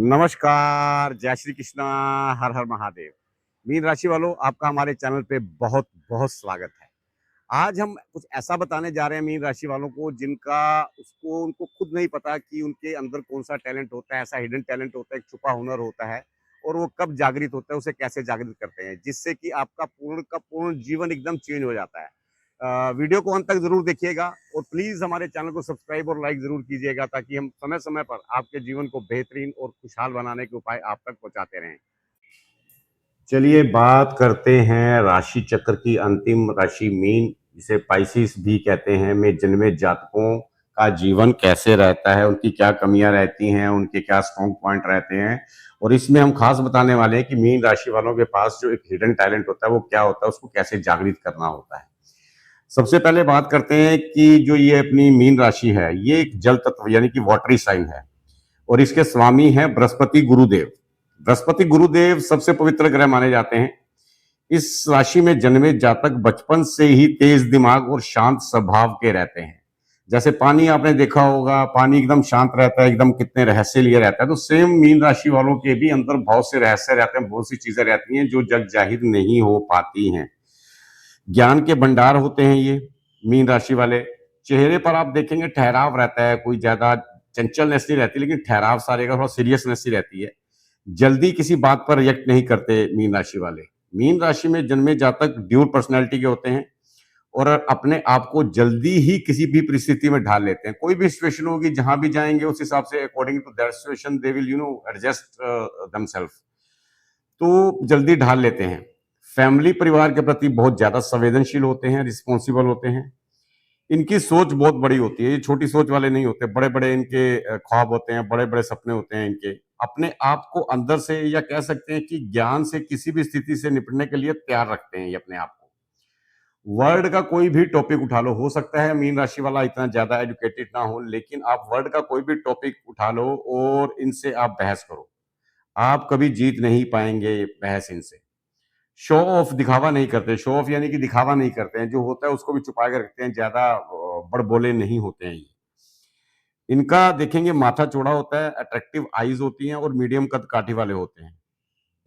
नमस्कार, जय श्री कृष्णा, हर हर महादेव। मीन राशि वालों, आपका हमारे चैनल पे बहुत बहुत स्वागत है। आज हम कुछ ऐसा बताने जा रहे हैं मीन राशि वालों को जिनका उसको उनको खुद नहीं पता कि उनके अंदर कौन सा टैलेंट होता है, ऐसा हिडन टैलेंट होता है, एक छुपा हुनर होता है और वो कब जागृत होता है, उसे कैसे जागृत करते हैं, जिससे कि आपका पूर्ण का पूर्ण जीवन एकदम चेंज हो जाता है। वीडियो को अंत तक जरूर देखिएगा और प्लीज हमारे चैनल को सब्सक्राइब और लाइक जरूर कीजिएगा ताकि हम समय समय पर आपके जीवन को बेहतरीन और खुशहाल बनाने के उपाय आप तक पहुंचाते रहें। चलिए बात करते हैं राशि चक्र की अंतिम राशि मीन, जिसे पाइसिस भी कहते हैं, में जन्मे जातकों का जीवन कैसे रहता है, उनकी क्या कमियां रहती हैं, उनके क्या स्ट्रॉन्ग पॉइंट रहते हैं। और इसमें हम खास बताने वाले हैं कि मीन राशि वालों के पास जो एक हिडन टैलेंट होता है वो क्या होता है, उसको कैसे जागृत करना होता है। सबसे पहले बात करते हैं कि जो ये अपनी मीन राशि है, ये एक जल तत्व यानी कि वाटरी साइन है और इसके स्वामी हैं बृहस्पति गुरुदेव। बृहस्पति गुरुदेव सबसे पवित्र ग्रह माने जाते हैं। इस राशि में जन्मे जातक बचपन से ही तेज दिमाग और शांत स्वभाव के रहते हैं। जैसे पानी आपने देखा होगा, पानी एकदम शांत रहता है, एकदम कितने रहस्य लिए रहता है, तो सेम मीन राशि वालों के भी अंदर बहुत से रहस्य रहते हैं, बहुत सी चीजें रहती हैं जो जग जाहिर नहीं हो पाती हैं। ज्ञान के भंडार होते हैं ये मीन राशि वाले। चेहरे पर आप देखेंगे ठहराव रहता है, कोई ज्यादा चंचलनेस नहीं रहती, लेकिन ठहराव सारे का थोड़ा सीरियसनेस ही रहती है। जल्दी किसी बात पर रिएक्ट नहीं करते मीन राशि वाले। मीन राशि में जन्मे जातक ड्यूल पर्सनैलिटी के होते हैं और अपने आप को जल्दी ही किसी भी परिस्थिति में ढाल लेते हैं। कोई भी सिचुएशन होगी, जहां भी जाएंगे उस हिसाब से according to that situation they will adjust themself. तो जल्दी ढाल लेते हैं। फैमिली परिवार के प्रति बहुत ज्यादा संवेदनशील होते हैं, रिस्पॉन्सिबल होते हैं। इनकी सोच बहुत बड़ी होती है, ये छोटी सोच वाले नहीं होते, बड़े बड़े इनके ख्वाब होते हैं, बड़े बड़े सपने होते हैं इनके। अपने आप को अंदर से या कह सकते हैं कि ज्ञान से किसी भी स्थिति से निपटने के लिए तैयार रखते हैं ये अपने आप को। वर्ल्ड का कोई भी टॉपिक उठा लो, हो सकता है मीन राशि वाला इतना ज्यादा एजुकेटेड ना हो, लेकिन आप वर्ल्ड का कोई भी टॉपिक उठा लो और इनसे आप बहस करो, आप कभी जीत नहीं पाएंगे बहस इनसे। शो ऑफ दिखावा नहीं करते, शो ऑफ यानी कि दिखावा नहीं करते हैं, जो होता है उसको भी छुपा के रखते हैं, ज्यादा बड़बोले नहीं होते हैं ये। इनका देखेंगे माथा चौड़ा होता है, अट्रैक्टिव आईज होती हैं और मीडियम कद काठी वाले होते हैं।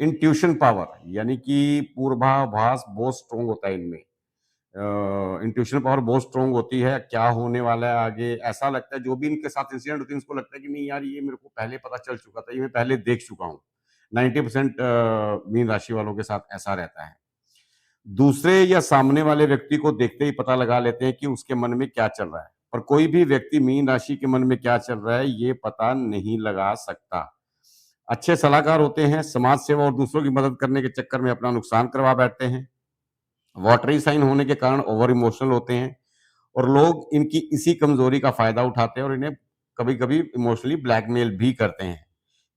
इंट्यूशन पावर यानी कि पूर्वाभास बहुत स्ट्रोंग होता है इनमें। इंट्यूशन पावर बहुत स्ट्रोंग होती है, क्या होने वाला है आगे ऐसा लगता है, जो भी इनके साथ इंसिडेंट होते हैं उसको लगता है कि नहीं यार ये मेरे को पहले पता चल चुका था, ये मैं पहले देख चुका हूँ। 90% मीन राशि वालों के साथ ऐसा रहता है। दूसरे या सामने वाले व्यक्ति को देखते ही पता लगा लेते हैं कि उसके मन में क्या चल रहा है, पर कोई भी व्यक्ति मीन राशि के मन में क्या चल रहा है ये पता नहीं लगा सकता। अच्छे सलाहकार होते हैं, समाज सेवा और दूसरों की मदद करने के चक्कर में अपना नुकसान करवा बैठते हैं। वाटरी साइन होने के कारण ओवर इमोशनल होते हैं और लोग इनकी इसी कमजोरी का फायदा उठाते हैं और इन्हें कभी कभी इमोशनली ब्लैकमेल भी करते हैं।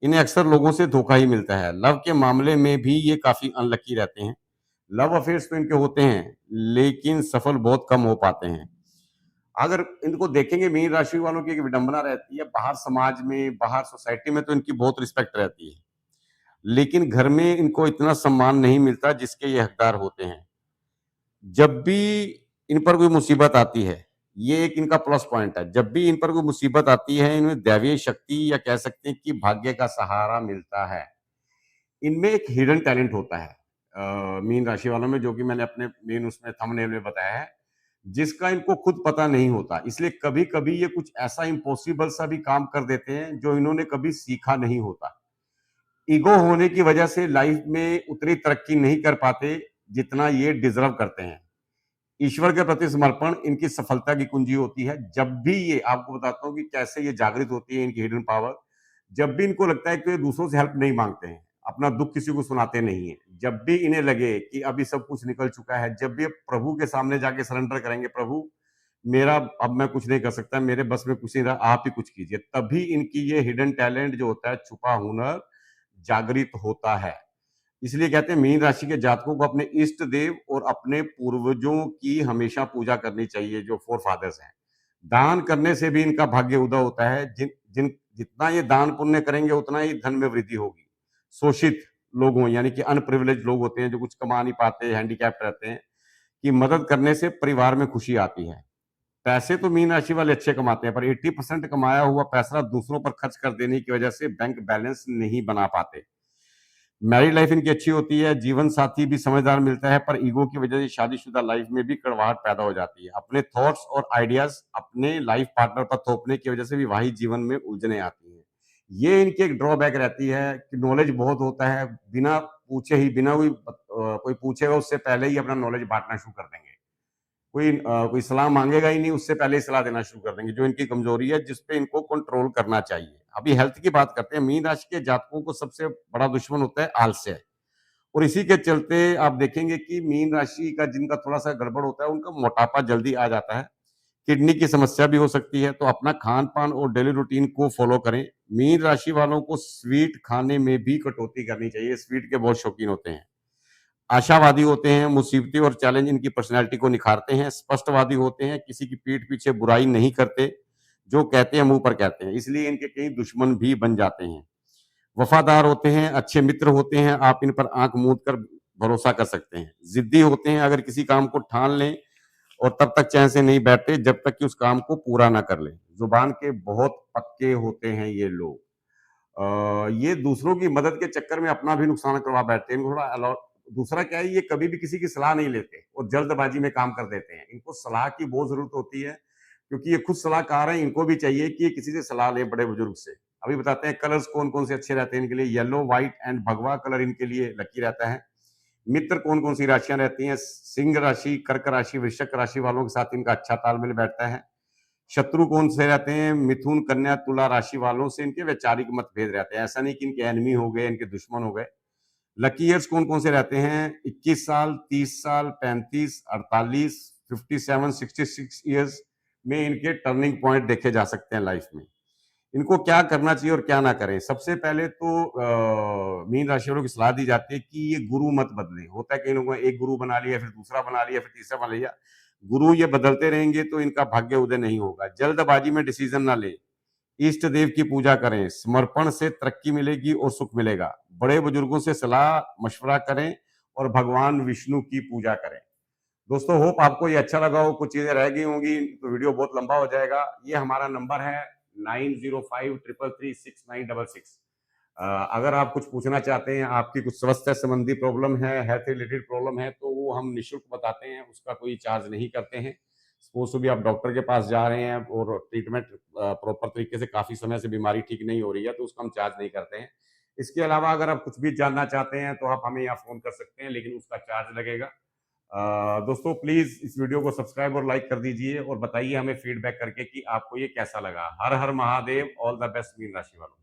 इन्हें अक्सर लोगों से धोखा ही मिलता है। लव के मामले में भी ये काफी अनलकी रहते हैं। लव अफेयर्स तो इनके होते हैं, लेकिन सफल बहुत कम हो पाते हैं। अगर इनको देखेंगे मीन राशि वालों की एक विडंबना रहती है, बाहर समाज में, बाहर सोसाइटी में तो इनकी बहुत रिस्पेक्ट रहती है, लेकिन घर में इनको इतना सम्मान नहीं मिलता जिसके ये हकदार होते हैं। जब भी इन पर कोई मुसीबत आती है, ये एक इनका प्लस पॉइंट है, जब भी इन पर कोई मुसीबत आती है, इनमें दैवीय शक्ति या कह सकते हैं कि भाग्य का सहारा मिलता है। इनमें एक हिडन टैलेंट होता है मीन राशि वालों में, जो कि मैंने अपने मेन उसमें थंबनेल में बताया है, जिसका इनको खुद पता नहीं होता। इसलिए कभी-कभी ये कुछ ऐसा इम्पॉसिबल सा भी काम कर देते हैं जो इन्होंने कभी सीखा नहीं होता। ईगो होने की वजह से लाइफ में उतनी तरक्की नहीं कर पाते जितना ये डिजर्व करते हैं। ईश्वर के प्रति समर्पण इनकी सफलता की कुंजी होती है। जब भी ये, आपको बताता हूँ कि कैसे ये जागृत होती है इनकी हिडन पावर, जब भी इनको लगता है कि ये दूसरों से हेल्प नहीं मांगते हैं, अपना दुख किसी को सुनाते नहीं है, जब भी इन्हें लगे कि अभी सब कुछ निकल चुका है, जब भी प्रभु के सामने जाके सरेंडर करेंगे, प्रभु मेरा अब मैं कुछ नहीं कर सकता, मेरे बस में कुछ नहीं रहा, आप ही कुछ कीजिए, तभी इनकी ये हिडन टैलेंट जो होता है, छुपा हुनर जागृत होता है। इसलिए कहते हैं मीन राशि के जातकों को अपने इष्ट देव और अपने पूर्वजों की हमेशा पूजा करनी चाहिए, जो फोर फादर्स हैं। दान करने से भी इनका भाग्य उदय होता है। जिन जिन जितना ये दान पुण्य करेंगे उतना ही धन में वृद्धि होगी। शोषित लोगों यानी कि अनप्रिविलेज लोग होते हैं, जो कुछ कमा नहीं पाते, हैंडीकैप रहते हैं, कि मदद करने से परिवार में खुशी आती है। पैसे तो मीन राशि वाले अच्छे कमाते हैं, पर 80% कमाया हुआ पैसा दूसरों पर खर्च कर देने की वजह से बैंक बैलेंस नहीं बना पाते। मैरिड लाइफ इनकी अच्छी होती है, जीवन साथी भी समझदार मिलता है, पर ईगो की वजह से शादीशुदा लाइफ में भी कड़वाहट पैदा हो जाती है। अपने थॉट्स और आइडियाज अपने लाइफ पार्टनर पर थोपने की वजह से विवाहित जीवन में उलझने आती हैं। ये इनकी एक ड्रॉबैक रहती है कि नॉलेज बहुत होता है, बिना पूछे ही, बिना कोई पूछेगा उससे पहले ही अपना नॉलेज बांटना शुरू कर देंगे। कोई सलाह मांगेगा ही नहीं, उससे पहले ही सलाह देना शुरू कर देंगे, जो इनकी कमजोरी है, जिस पे इनको कंट्रोल करना चाहिए। अभी हेल्थ की बात करते हैं। मीन राशि के जातकों को सबसे बड़ा दुश्मन होता है आलस्य, और इसी के चलते आप देखेंगे कि मीन राशि का जिनका थोड़ा-सा गड़बड़ होता है, उनका मोटापा जल्दी आ जाता है। किडनी की समस्या भी हो सकती है, तो अपना खान-पान और डेली रूटीन को फ़ॉलो करें। मीन राशि वालों को स्वीट खाने में भी कटौती करनी चाहिए, स्वीट के बहुत शौकीन होते हैं। आशावादी होते हैं, मुसीबतें और चैलेंज इनकी पर्सनैलिटी को निखारते हैं। स्पष्टवादी होते हैं, किसी की पीठ पीछे बुराई नहीं करते, जो कहते हैं मुँह पर कहते हैं, इसलिए इनके कई दुश्मन भी बन जाते हैं। वफादार होते हैं, अच्छे मित्र होते हैं, आप इन पर आँख मूंद कर भरोसा कर सकते हैं। ज़िद्दी होते हैं, अगर किसी काम को ठान लें और तब तक चैन से नहीं बैठते जब तक कि उस काम को पूरा ना कर लें। ज़ुबान के बहुत पक्के होते हैं ये लोग। ये दूसरों की मदद के चक्कर में अपना भी नुकसान करवा बैठते हैं। इनको थोड़ा अलॉ दूसरा क्या है, ये कभी भी किसी की सलाह नहीं लेते और जल्दबाजी में काम कर देते हैं। इनको सलाह की बहुत ज़रूरत होती है, क्योंकि ये खुद सलाहकार हैं, इनको भी चाहिए कि ये किसी से सलाह लें, बड़े-बुजुर्ग से। अभी बताते हैं कलर्स कौन-कौन से अच्छे रहते हैं इनके लिए। येलो, व्हाइट एंड भगवा कलर इनके लिए लकी रहता है। मित्र कौन-कौन सी राशियाँ रहती हैं? सिंह राशि, कर्क राशि, वृश्चिक राशि वालों के साथ इनका अच्छा तालमेल बैठता है। शत्रु कौन से रहते हैं? मिथुन, कन्या, तुला राशि वालों से इनके वैचारिक मतभेद रहते हैं। ऐसा नहीं कि इनके एनिमी हो गए, इनके दुश्मन हो गए। लकी ईयर्स कौन-कौन से रहते हैं? 21 साल, 30 साल, 35, 48, 57, 66 ईयर्स में इनके टर्निंग पॉइंट देखे जा सकते हैं लाइफ में। इनको क्या करना चाहिए और क्या ना करें? सबसे पहले तो मीन राशि वालों की सलाह दी जाती है कि ये गुरु मत बदलें। होता है कई लोगों ने एक गुरु बना लिया, फिर दूसरा बना लिया, फिर तीसरा बना लिया। गुरु ये बदलते रहेंगे तो इनका भाग्य उदय नहीं होगा। जल्दबाजी में डिसीजन ना लें। इष्ट देव की पूजा करें। समर्पण से तरक्की मिलेगी और सुख मिलेगा। बड़े बुजुर्गों से सलाह-मशवरा करें और भगवान विष्णु की पूजा करें। दोस्तों, होप आपको ये अच्छा लगा हो, कुछ चीज़ें रह गई होंगी तो वीडियो बहुत लंबा हो जाएगा। ये हमारा नंबर है 9053336966। अगर आप कुछ पूछना चाहते हैं, आपकी कुछ स्वास्थ्य संबंधी प्रॉब्लम है, हेल्थ रिलेटेड प्रॉब्लम है, तो वो हम निःशुल्क बताते हैं, उसका कोई चार्ज नहीं करते हैं। सपोज़ टू बी आप डॉक्टर के पास जा रहे हैं और ट्रीटमेंट प्रॉपर तरीके से काफ़ी समय से बीमारी ठीक नहीं हो रही है, तो उसका हम चार्ज नहीं करते हैं। इसके अलावा अगर आप कुछ भी जानना चाहते हैं, तो आप हमें यहाँ फ़ोन कर सकते हैं, लेकिन उसका चार्ज लगेगा। दोस्तों, प्लीज़ इस वीडियो को सब्सक्राइब और लाइक कर दीजिए और बताइए हमें फीडबैक करके कि आपको ये कैसा लगा। Har Har Mahadev, all the best मीन राशि वालों।